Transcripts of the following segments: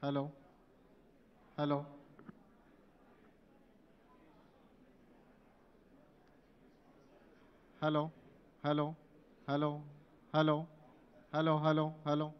Hello, hello, hello, hello, hello, hello, hello, hello, hello.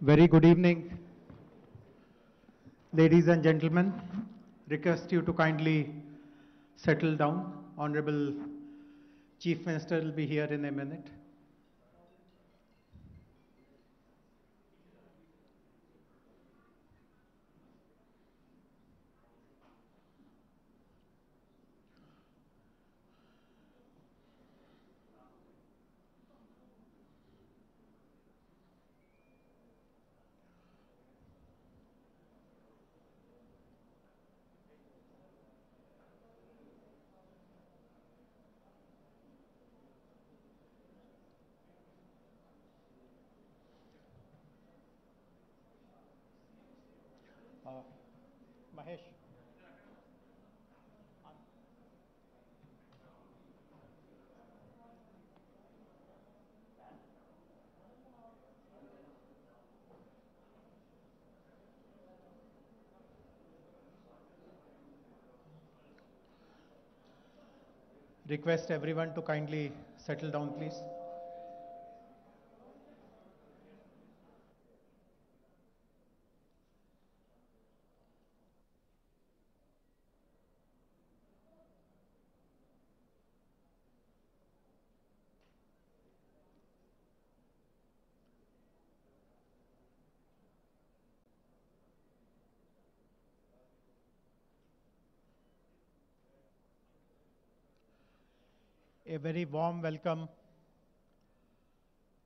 Very good evening, ladies and gentlemen. Request you to kindly settle down. Honorable Chief Minister will be here in a minute. Mahesh. Request everyone to kindly settle down, please. A very warm welcome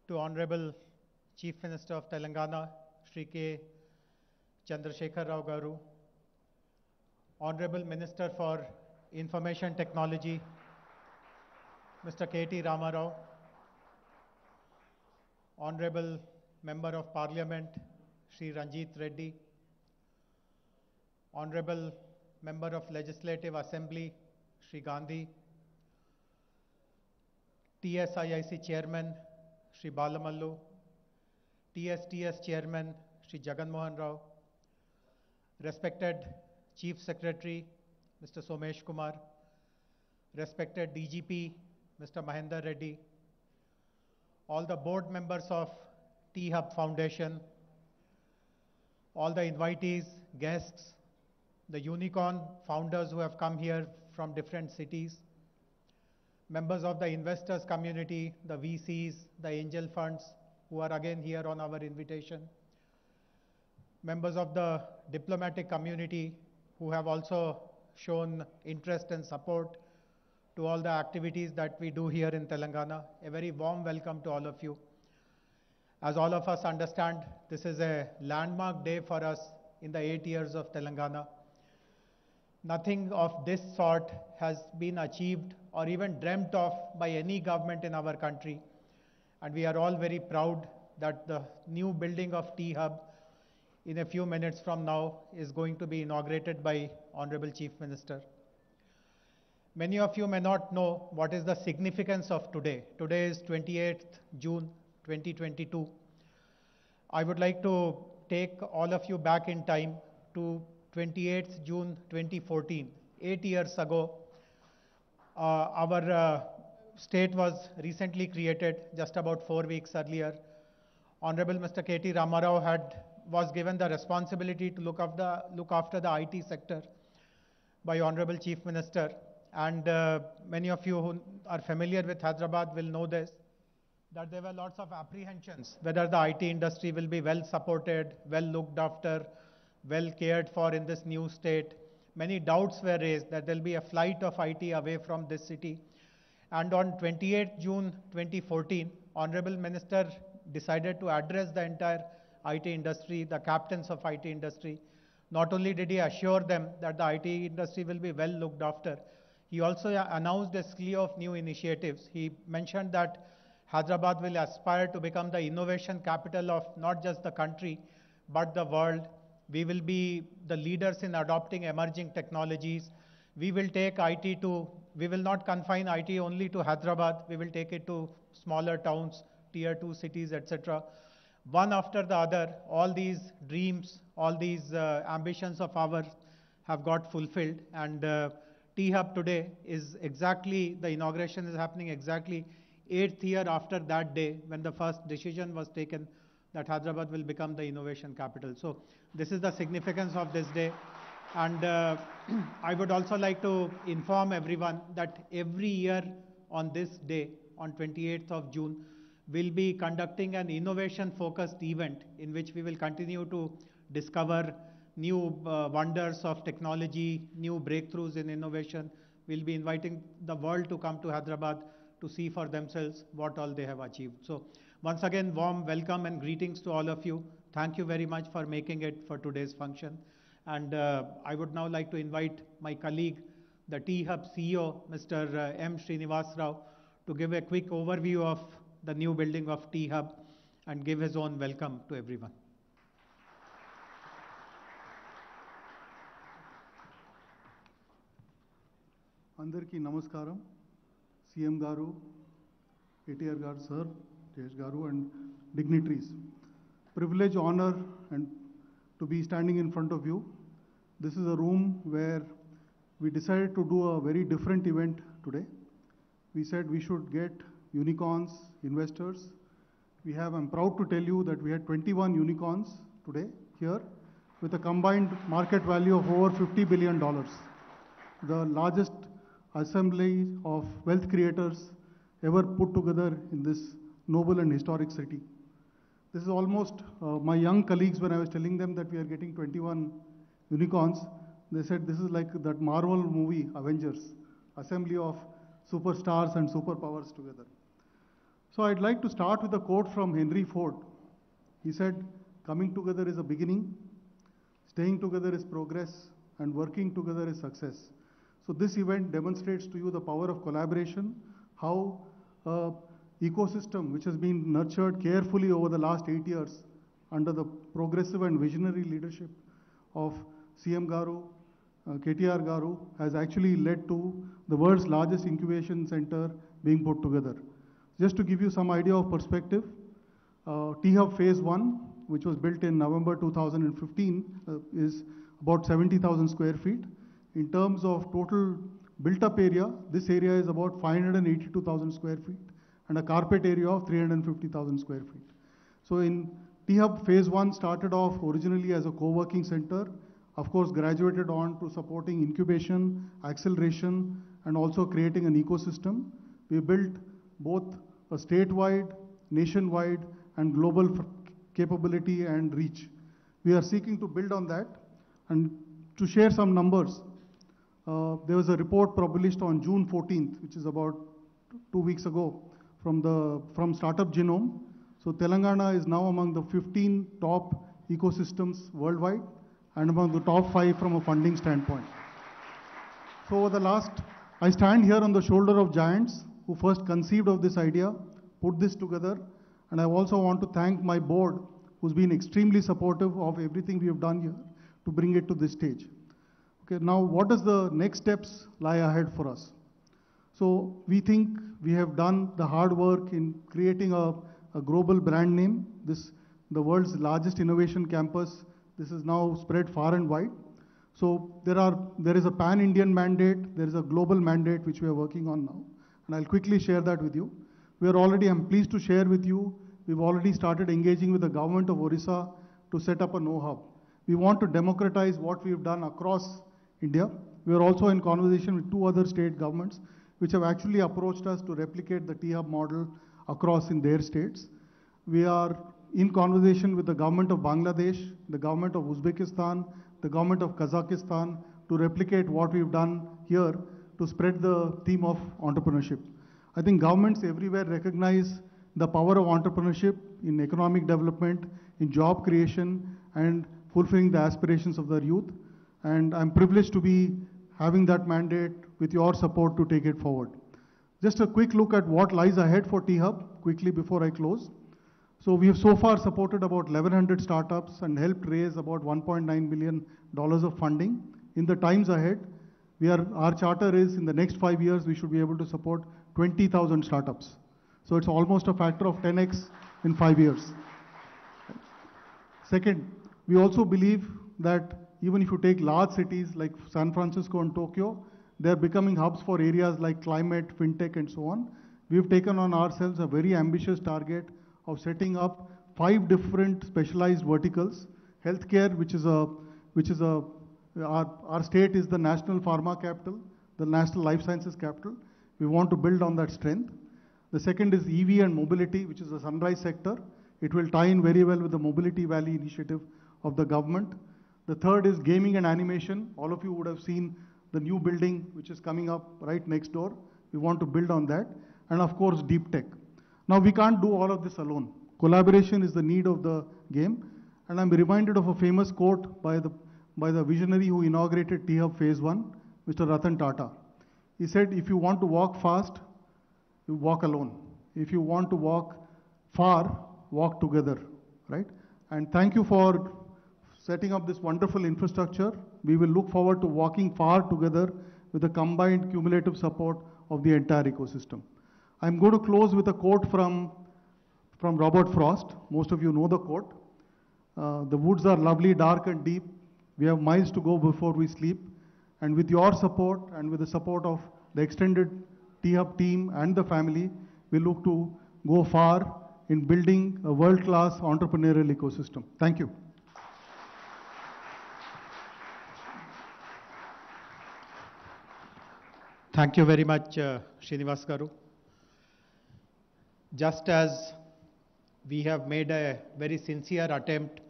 to Honorable Chief Minister of Telangana, Shri K. Chandrasekhar Rao Garu, Honorable Minister for Information Technology, Mr. K.T. Ramarao, Honorable Member of Parliament, Shri Ranjit Reddy, Honorable Member of Legislative Assembly, Shri Gandhi, TSIIC Chairman, Shri Balamallu, TSTS Chairman, Shri Jagan Mohan Rao, respected Chief Secretary, Mr. Somesh Kumar, respected DGP, Mr. Mahendra Reddy, all the board members of T-HUB Foundation, all the invitees, guests, the unicorn founders who have come here from different cities, members of the investors community, the VCs, the angel funds who are again here on our invitation, members of the diplomatic community who have also shown interest and support to all the activities that we do here in Telangana. A very warm welcome to all of you. As all of us understand, this is a landmark day for us in the 8 years of Telangana. Nothing of this sort has been achieved or even dreamt of by any government in our country. And we are all very proud that the new building of T-HUB in a few minutes from now is going to be inaugurated by Honorable Chief Minister. Many of you may not know what is the significance of today. Today is 28th June 2022. I would like to take all of you back in time to 28th June 2014. 8 years ago, our state was recently created, just about 4 weeks earlier. Honorable Mr. K.T. Ramarao was given the responsibility to look after the IT sector by Honorable Chief Minister. And many of you who are familiar with Hyderabad will know this, that there were lots of apprehensions whether the IT industry will be well supported, well looked after, well cared for in this new state. Many doubts were raised that there will be a flight of IT away from this city. And on 28th June 2014, Honorable Minister decided to address the entire IT industry, the captains of IT industry. Not only did he assure them that the IT industry will be well looked after, he also announced a slew of new initiatives. He mentioned that Hyderabad will aspire to become the innovation capital of not just the country, but the world. We will be the leaders in adopting emerging technologies. We will not confine IT only to Hyderabad. We will take it to smaller towns, tier 2 cities, etc. One after the other, all these dreams, all these ambitions of ours have got fulfilled. And T-HUB today is exactly, the inauguration is happening exactly 8th year after that day when the first decision was taken that Hyderabad will become the innovation capital. So this is the significance of this day. And I would also like to inform everyone that every year on this day, on 28th of June, we'll be conducting an innovation-focused event in which we will continue to discover new wonders of technology, new breakthroughs in innovation. We'll be inviting the world to come to Hyderabad to see for themselves what all they have achieved. So once again, warm welcome and greetings to all of you. Thank you very much for making it for today's function. And I would now like to invite my colleague, the T-HUB CEO, Mr. M. Srinivas Rao, to give a quick overview of the new building of T-HUB and give his own welcome to everyone. Andarki namaskaram, CM Garu, KTR Garu Sir, JS Garu and dignitaries. Privilege, honor and to be standing in front of you. This is a room where we decided to do a very different event today. We said we should get unicorns, investors. I'm proud to tell you that we had 21 unicorns today here with a combined market value of over $50 billion. The largest assembly of wealth creators ever put together in this noble and historic city. This is almost, my young colleagues, when I was telling them that we are getting 21 unicorns, they said this is like that Marvel movie, Avengers, assembly of superstars and superpowers together. So I'd like to start with a quote from Henry Ford. He said, coming together is a beginning, staying together is progress, and working together is success. So this event demonstrates to you the power of collaboration, how ecosystem which has been nurtured carefully over the last 8 years under the progressive and visionary leadership of CM Garu, KTR Garu, has actually led to the world's largest incubation center being put together. Just to give you some idea of perspective, T-HUB Phase 1, which was built in November 2015, is about 70,000 square feet. In terms of total built-up area, this area is about 582,000 square feet and a carpet area of 350,000 square feet. So in T-HUB Phase 1 started off originally as a co-working center, of course graduated on to supporting incubation, acceleration, and also creating an ecosystem. We built both a statewide, nationwide, and global capability and reach. We are seeking to build on that. And to share some numbers, there was a report published on June 14th, which is about 2 weeks ago, from Startup Genome. So Telangana is now among the 15 top ecosystems worldwide and among the top 5 from a funding standpoint. So over the last, I stand here on the shoulder of giants who first conceived of this idea, put this together, and I also want to thank my board who's been extremely supportive of everything we have done here to bring it to this stage. Okay, now what does the next steps lie ahead for us? So we think we have done the hard work in creating a global brand name. The world's largest innovation campus. This is now spread far and wide. So there is a pan-Indian mandate, there is a global mandate which we are working on now. And I'll quickly share that with you. I'm pleased to share with you, we've already started engaging with the government of Orissa to set up a no-hub. We want to democratize what we've done across India. We are also in conversation with 2 other state governments which have actually approached us to replicate the T-HUB model across in their states. We are in conversation with the government of Bangladesh, the government of Uzbekistan, the government of Kazakhstan to replicate what we've done here to spread the theme of entrepreneurship. I think governments everywhere recognize the power of entrepreneurship in economic development, in job creation, and fulfilling the aspirations of their youth. And I'm privileged to be having that mandate with your support to take it forward. Just a quick look at what lies ahead for T-HUB, quickly before I close. So we have so far supported about 1,100 startups and helped raise about $1.9 million of funding. In the times ahead, our charter is in the next 5 years, we should be able to support 20,000 startups. So it's almost a factor of 10x in 5 years. Second, we also believe that even if you take large cities like San Francisco and Tokyo, they're becoming hubs for areas like climate, fintech, and so on. We've taken on ourselves a very ambitious target of setting up 5 different specialized verticals. Healthcare, our state is the national pharma capital, the national life sciences capital. We want to build on that strength. The second is EV and mobility, which is the sunrise sector. It will tie in very well with the Mobility Valley initiative of the government. The third is gaming and animation. All of you would have seen the new building which is coming up right next door. We want to build on that. And of course, deep tech. Now, we can't do all of this alone. Collaboration is the need of the game. And I'm reminded of a famous quote by the visionary who inaugurated T-HUB Phase 1, Mr. Ratan Tata. He said, if you want to walk fast, you walk alone. If you want to walk far, walk together, right? And thank you for setting up this wonderful infrastructure. We will look forward to walking far together with the combined cumulative support of the entire ecosystem. I'm going to close with a quote from Robert Frost. Most of you know the quote. The woods are lovely, dark and deep. We have miles to go before we sleep. And with your support and with the support of the extended T-HUB team and the family, we look to go far in building a world-class entrepreneurial ecosystem. Thank you. Thank you very much, Srinivas Garu. Just as we have made a very sincere attempt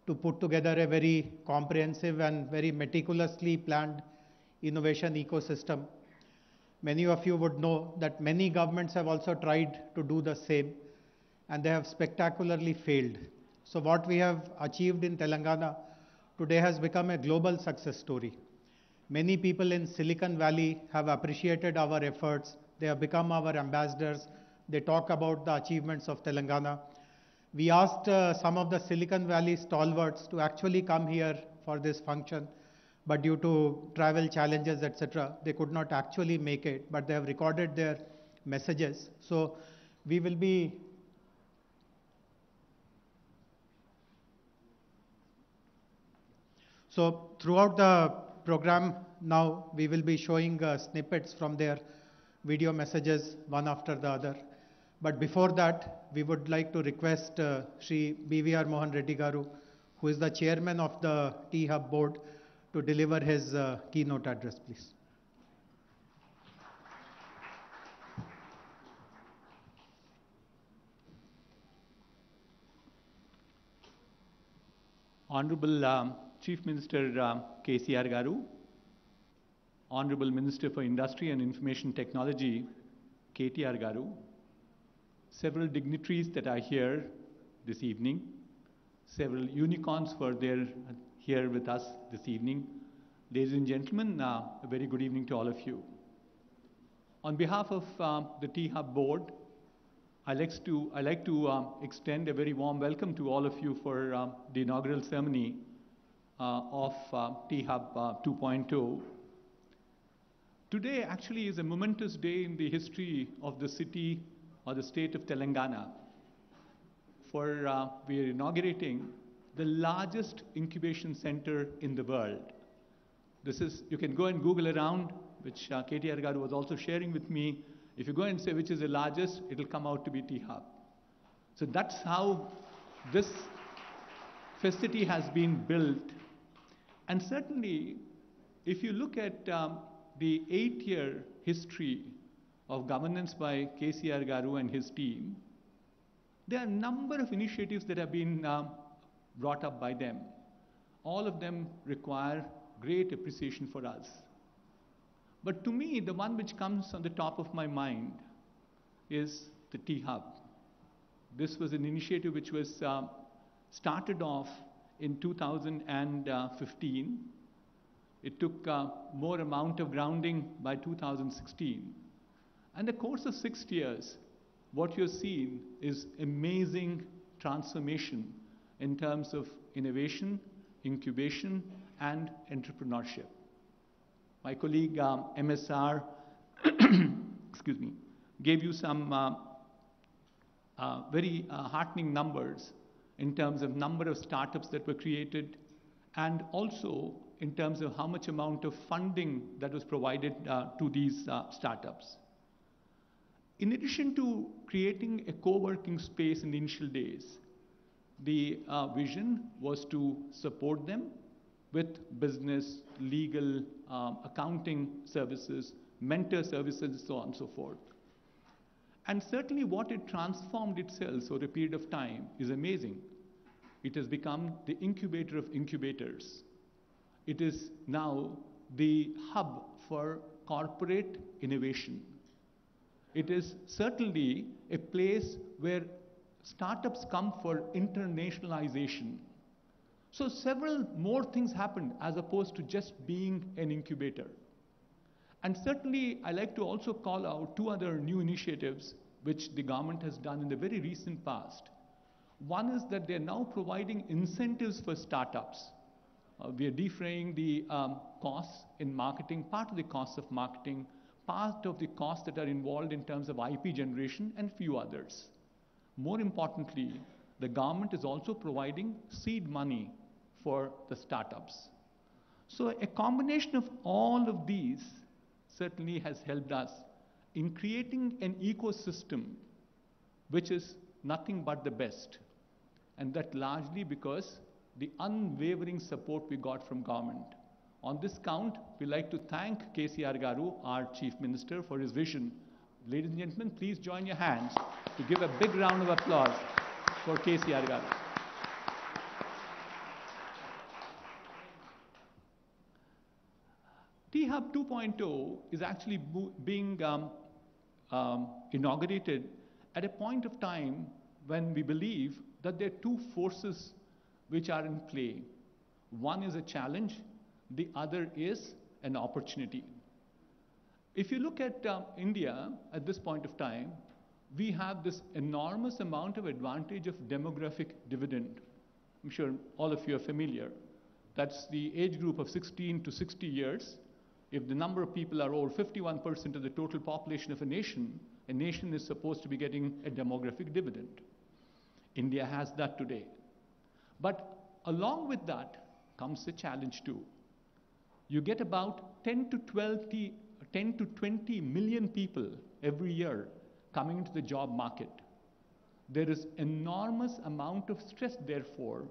to put together a very comprehensive and very meticulously planned innovation ecosystem, many of you would know that many governments have also tried to do the same, and they have spectacularly failed. So what we have achieved in Telangana today has become a global success story. Many people in Silicon Valley have appreciated our efforts. They have become our ambassadors. They talk about the achievements of Telangana. We asked some of the Silicon Valley stalwarts to actually come here for this function, but due to travel challenges, etc., they could not actually make it, but they have recorded their messages. So we will be throughout the program now, we will be showing snippets from their video messages one after the other. But before that, we would like to request Shri BVR Mohan Reddy Garu, who is the chairman of the T-HUB board, to deliver his keynote address, please. Honorable Chief Minister KCR Garu, Honorable Minister for Industry and Information Technology KTR Garu, several dignitaries that are here this evening, several unicorns who are there here with us this evening. Ladies and gentlemen, a very good evening to all of you. On behalf of the T-HUB board, I'd like to extend a very warm welcome to all of you for the inaugural ceremony of T-HUB 2.0. Today actually is a momentous day in the history of the city or the state of Telangana. For we are inaugurating the largest incubation center in the world. This is, you can go and Google around, which KTR Garu was also sharing with me. If you go and say which is the largest, it'll come out to be T-HUB. So that's how this facility has been built. And certainly, if you look at the 8-year history of governance by KCR Garu and his team, there are a number of initiatives that have been brought up by them. All of them require great appreciation for us. But to me, the one which comes on the top of my mind is the T-HUB. This was an initiative which was started off in 2015. It took more amount of grounding by 2016. And the course of 6 years, what you're seeing is amazing transformation in terms of innovation, incubation, and entrepreneurship. My colleague MSR excuse me, gave you some very heartening numbers in terms of number of startups that were created, and also in terms of how much amount of funding that was provided to these startups. In addition to creating a co-working space in the initial days, The vision was to support them with business, legal, accounting services, mentor services, so on and so forth. And certainly what it transformed itself over a period of time is amazing. It has become the incubator of incubators. It is now the hub for corporate innovation. It is certainly a place where startups come for internationalization. So several more things happened as opposed to just being an incubator. And certainly, I like to also call out two other new initiatives which the government has done in the very recent past. One is that they're now providing incentives for startups. We are defraying the costs in marketing, part of the costs of marketing, part of the costs that are involved in terms of IP generation, and few others. More importantly, the government is also providing seed money for the startups. So a combination of all of these certainly has helped us in creating an ecosystem which is nothing but the best. And that largely because the unwavering support we got from government. On this count, we like to thank KCR Garu, our Chief Minister, for his vision. Ladies and gentlemen, please join your hands to give a big round of applause for KCR Garu. T-HUB 2.0 is actually being inaugurated at a point of time when we believe that there are two forces which are in play. One is a challenge, the other is an opportunity. If you look at India at this point of time, we have this enormous amount of advantage of demographic dividend. I'm sure all of you are familiar. That's the age group of 16 to 60 years. If the number of people are over 51% of the total population of a nation is supposed to be getting a demographic dividend. India has that today. But along with that comes a challenge too. You get about 10 to 20 million people every year coming into the job market. There is enormous amount of stress, therefore,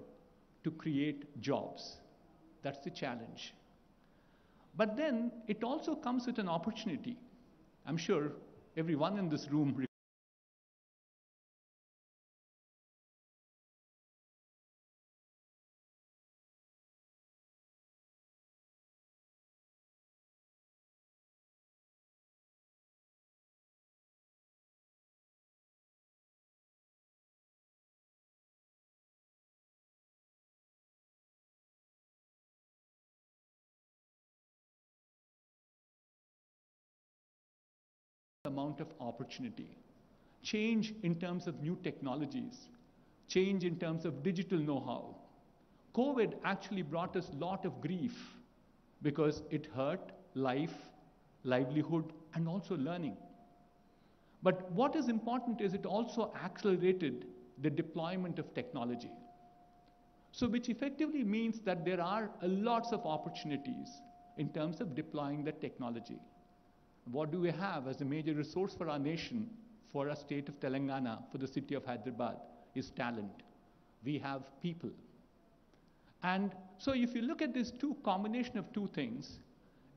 to create jobs. That's the challenge. But then it also comes with an opportunity. I'm sure everyone in this room amount of opportunity. Change in terms of new technologies, change in terms of digital know-how. COVID actually brought us a lot of grief because it hurt life, livelihood, and also learning. But what is important is it also accelerated the deployment of technology. So which effectively means that there are lots of opportunities in terms of deploying the technology. What do we have as a major resource for our nation, for our state of Telangana, for the city of Hyderabad, is talent. We have people. And so if you look at this combination of two things,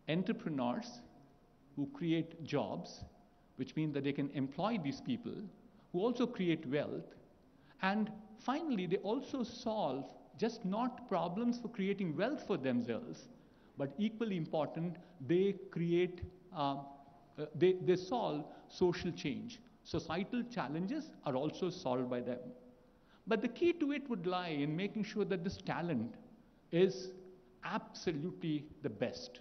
entrepreneurs who create jobs, which means that they can employ these people, who also create wealth, and finally they also solve just not problems for creating wealth for themselves, but equally important, they create they solve social change. Societal challenges are also solved by them. But the key to it would lie in making sure that this talent is absolutely the best.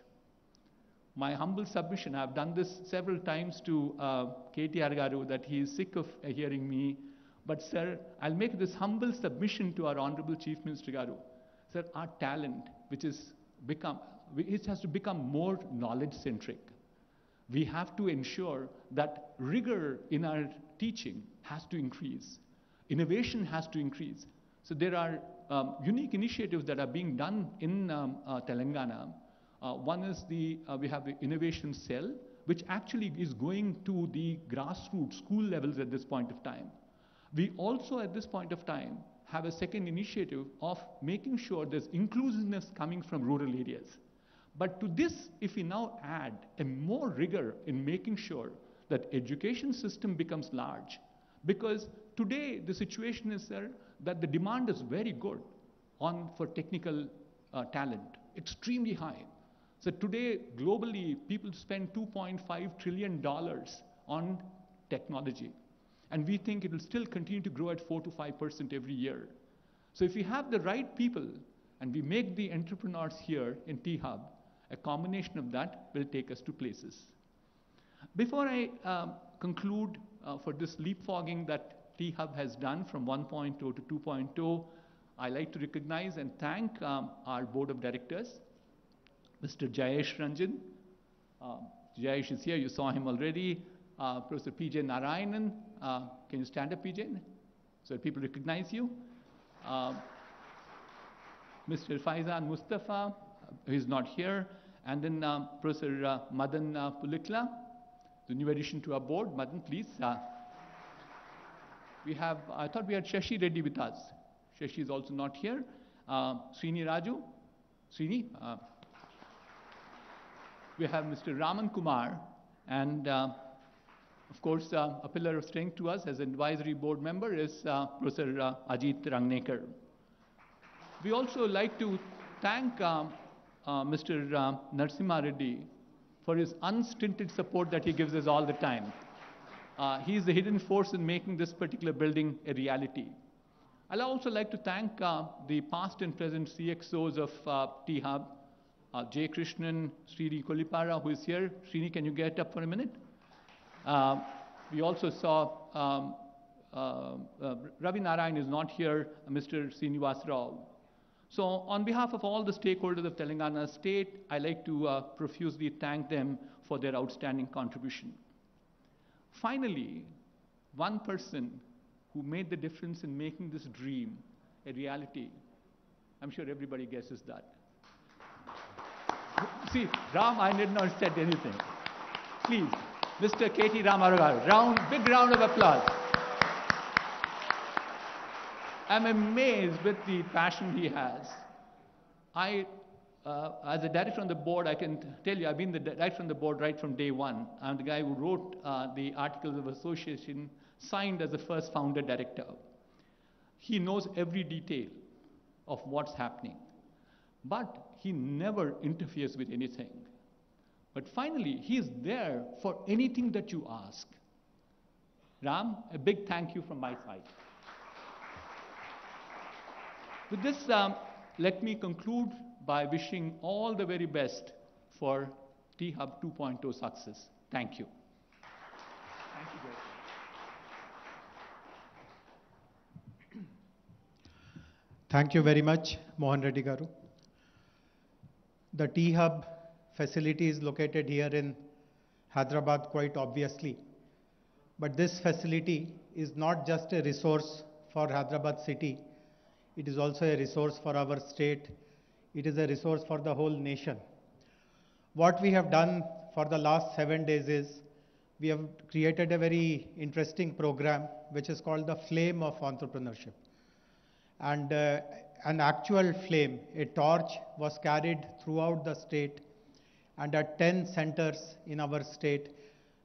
My humble submission, I've done this several times to KTR Garu, that he is sick of hearing me. But sir, I'll make this humble submission to our Honorable Chief Minister Garu. Sir, our talent, it has to become more knowledge-centric. We have to ensure that rigor in our teaching has to increase. Innovation has to increase. So there are unique initiatives that are being done in Telangana. One is we have the innovation cell, which actually is going to the grassroots school levels at this point of time. We also at this point of time have a second initiative of making sure there's inclusiveness coming from rural areas. But to this, if we now add a more rigor in making sure that education system becomes large, because today the situation is, sir, that the demand is very good for technical talent, extremely high. So today, globally, people spend $2.5 trillion on technology. And we think it will still continue to grow at 4 to 5% every year. So if we have the right people and we make the entrepreneurs here in T-HUB, a combination of that will take us to places. Before I conclude for this leapfrogging that T-HUB has done from 1.0 to 2.0, I like to recognize and thank our board of directors, Mr. Jayesh Ranjan. Jayesh is here, you saw him already. Professor P.J. Narayanan, can you stand up, P.J., so that people recognize you? Mr. Faizan Mustafa, who is not here, and then Professor Madan Pulikla, the new addition to our board. Madan, please. We have, I thought we had Shashi Reddy with us. Shashi is also not here. Srini Raju. Srini. We have Mr. Raman Kumar, and of course, a pillar of strength to us as an advisory board member is Professor Ajit Rangnekar. We also like to thank Mr. Narasimha Reddy for his unstinted support that he gives us all the time. He is the hidden force in making this particular building a reality. I'd also like to thank the past and present CXOs of T-HUB, J. Krishnan, Srini Kolipara, who is here. Srini, can you get up for a minute? We also saw Ravi Narayan is not here, Mr. Srinivas Rao. So on behalf of all the stakeholders of Telangana State, I like to profusely thank them for their outstanding contribution. Finally, one person who made the difference in making this dream a reality, I'm sure everybody guesses that. See, Ram, I did not said anything. Please, Mr. K.T. Ramaragar, big round of applause. I'm amazed with the passion he has. As a director on the board, I can tell you, I've been the director on the board right from day one. I'm the guy who wrote the Articles of Association, signed as the first founder director. He knows every detail of what's happening, but he never interferes with anything. But finally, he is there for anything that you ask. Ram, a big thank you from my side. With this, let me conclude by wishing all the very best for T-HUB 2.0 success. Thank you. Thank you, guys. Thank you very much, Mohan Reddy Garu. The T-HUB facility is located here in Hyderabad, quite obviously. But this facility is not just a resource for Hyderabad city. It is also a resource for our state. It is a resource for the whole nation. What we have done for the last 7 days is we have created a very interesting program which is called the Flame of Entrepreneurship. And an actual flame, a torch, was carried throughout the state, and at 10 centers in our state,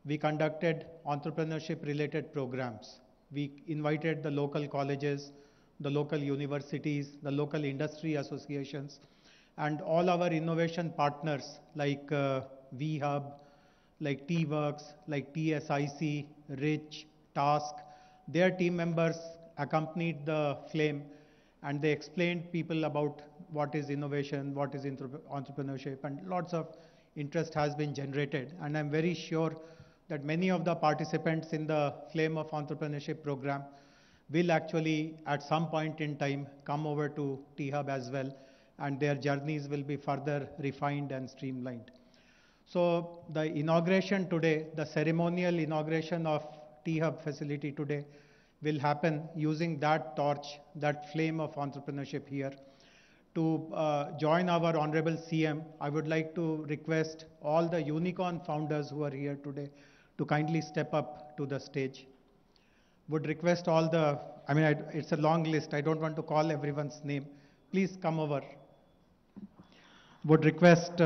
we conducted entrepreneurship related programs. We invited the local colleges, the local universities, the local industry associations, and all our innovation partners like V-Hub, like T-Works, like TSIC, Rich, Task. Their team members accompanied the flame, and they explained people about what is innovation, what is entrepreneurship, and lots of interest has been generated. And I'm very sure that many of the participants in the Flame of Entrepreneurship program will actually at some point in time come over to T-HUB as well, and their journeys will be further refined and streamlined. So the inauguration today, the ceremonial inauguration of T-HUB facility today will happen using that torch, that flame of entrepreneurship here. To join our Honorable CM, I would like to request all the unicorn founders who are here today to kindly step up to the stage. Would request all the, it's a long list. I don't want to call everyone's name. Please come over. Would request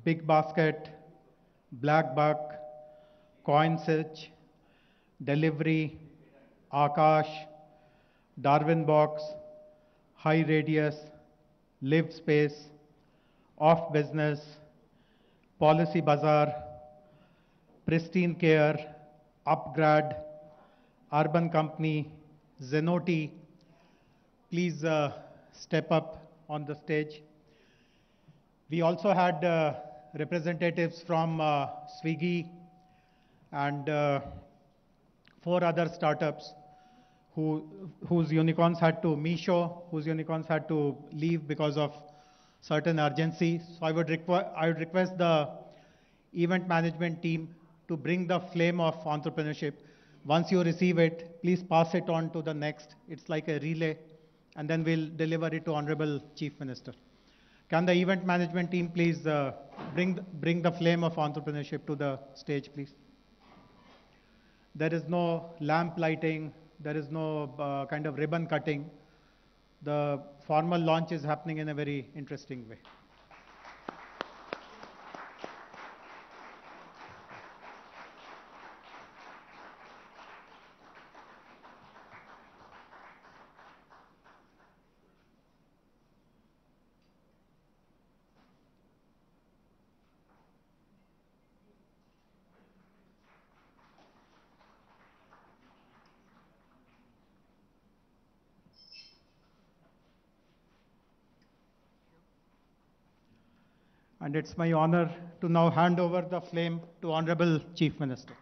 Big Basket, Black Buck, CoinSearch, Delivery, Akash, Darwin Box, High Radius, Live Space, Off Business, Policy Bazaar, Pristine Care, Upgrad, Urban Company, Zenoti. Please step up on the stage. We also had representatives from Swiggy and 4 other startups whose unicorns had to leave because of certain urgency. So I would request the event management team to bring the flame of entrepreneurship. Once you receive it, please pass it on to the next. It's like a relay, and then we'll deliver it to Honorable Chief Minister. Can the event management team please bring the flame of entrepreneurship to the stage, please? There is no lamp lighting. There is no kind of ribbon cutting. The formal launch is happening in a very interesting way. And it's my honor to now hand over the flame to Honorable Chief Minister.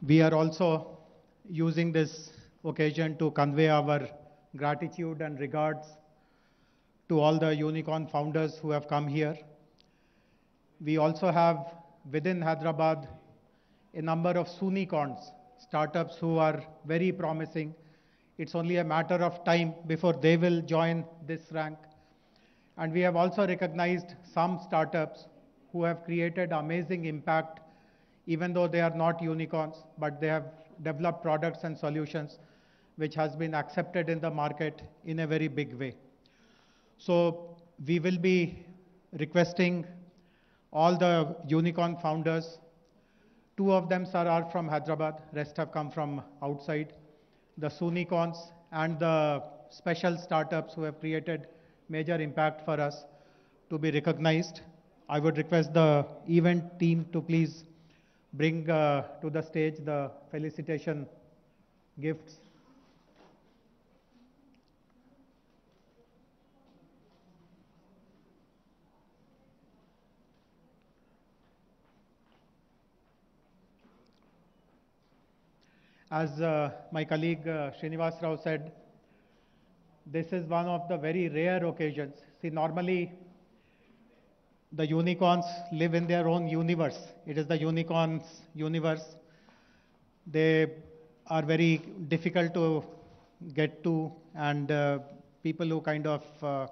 We are also using this occasion to convey our gratitude and regards to all the unicorn founders who have come here. We also have within Hyderabad a number of Sunicorns, startups who are very promising. It's only a matter of time before they will join this rank. And we have also recognized some startups who have created amazing impact, even though they are not unicorns, but they have developed products and solutions which has been accepted in the market in a very big way. So we will be requesting all the unicorn founders. 2 of them, sir, are from Hyderabad, rest have come from outside. The Sunicorns and the special startups who have created major impact for us to be recognized. I would request the event team to please bring to the stage the felicitation gifts. As my colleague Srinivas Rao said, this is one of the very rare occasions. See, normally the unicorns live in their own universe. It is the unicorns' universe. They are very difficult to get to, and people who kind of,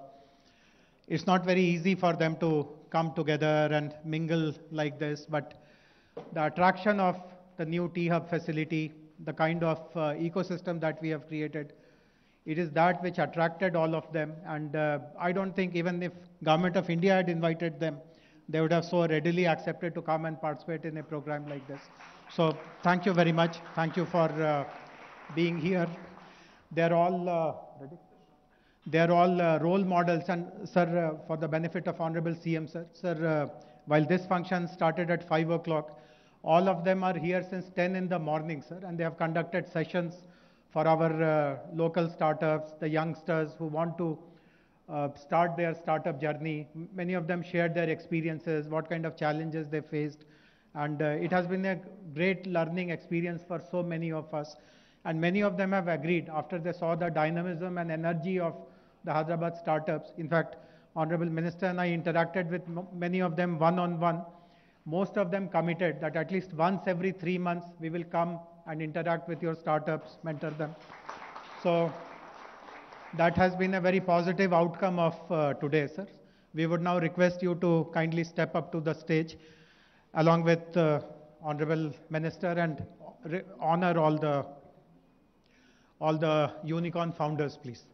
it's not very easy for them to come together and mingle like this, but the attraction of the new T-HUB facility, the kind of ecosystem that we have created, it is that which attracted all of them. And I don't think even if Government of India had invited them, they would have so readily accepted to come and participate in a program like this. So thank you very much. Thank you for being here. They're all role models. And sir, for the benefit of Honorable CM, sir, while this function started at 5 o'clock, all of them are here since 10 in the morning, sir, and they have conducted sessions for our local startups, the youngsters who want to start their startup journey. Many of them shared their experiences, what kind of challenges they faced. And it has been a great learning experience for so many of us. And many of them have agreed after they saw the dynamism and energy of the Hyderabad startups. In fact, Honorable Minister and I interacted with many of them one-on-one. Most of them committed that at least once every 3 months, we will come and interact with your startups, mentor them. So that has been a very positive outcome of today, sir. We would now request you to kindly step up to the stage along with Honorable Minister and honor all the unicorn founders, please.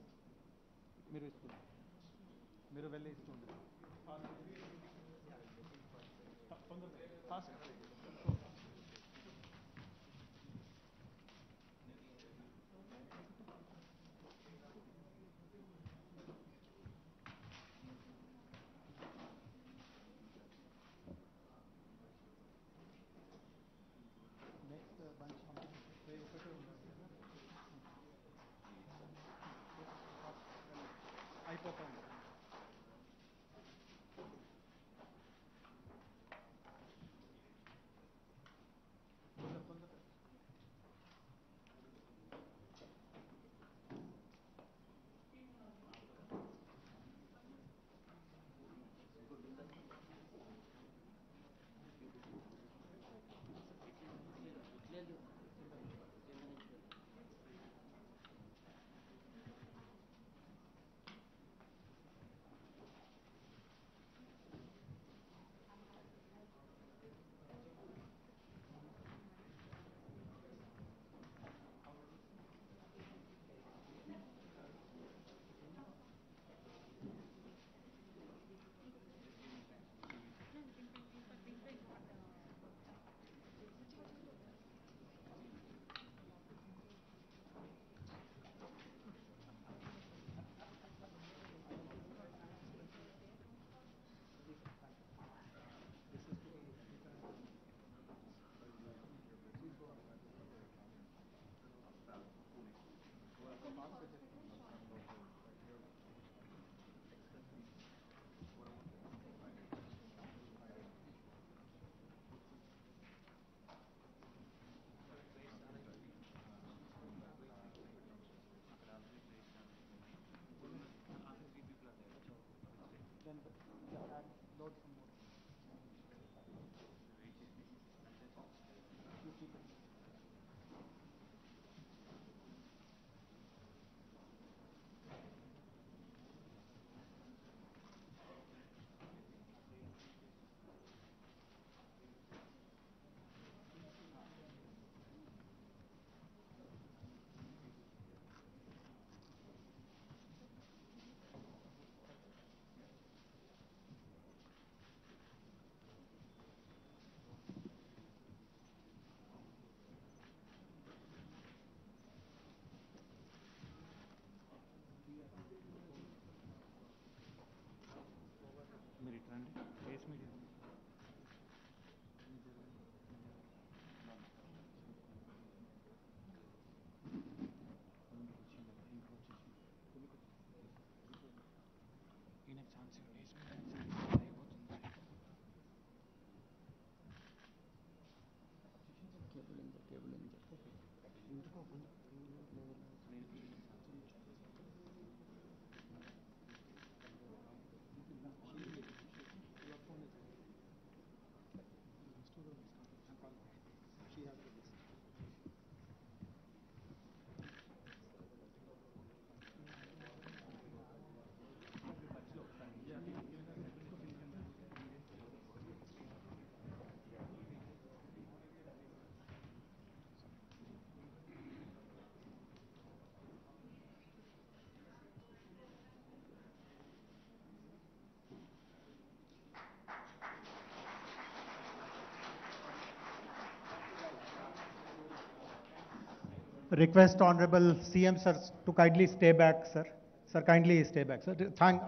Request Honorable CM sir to kindly stay back, sir. Sir, kindly stay back, sir.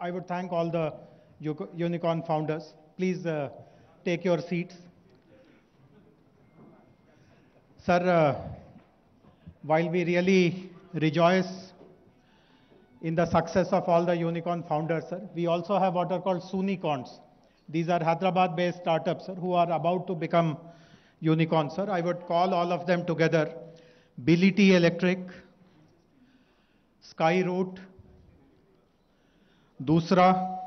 I would thank all the unicorn founders. Please take your seats. Sir, while we really rejoice in the success of all the unicorn founders, sir. We also have what are called Sunicorns. These are Hyderabad-based startups, sir, who are about to become unicorns, sir. I would call all of them together: Bility Electric, Skyroot, Dusra,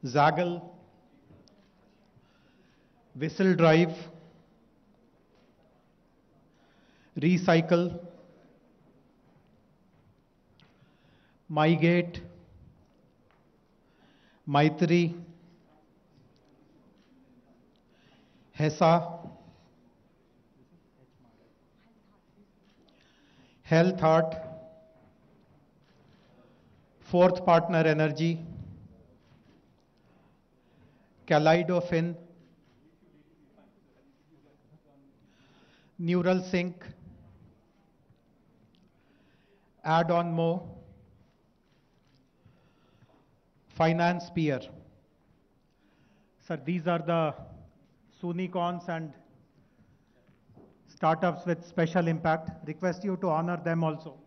Zaggle, Whistle Drive, Recycle, MyGate, Maitri, HESA, Health Heart, Fourth Partner Energy, Kaleidofin, Neural Sync, Add-on Mo, Finance Peer. Sir, these are the Sunicorns and startups with special impact. Request you to honor them also.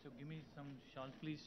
So give me some shawls, please.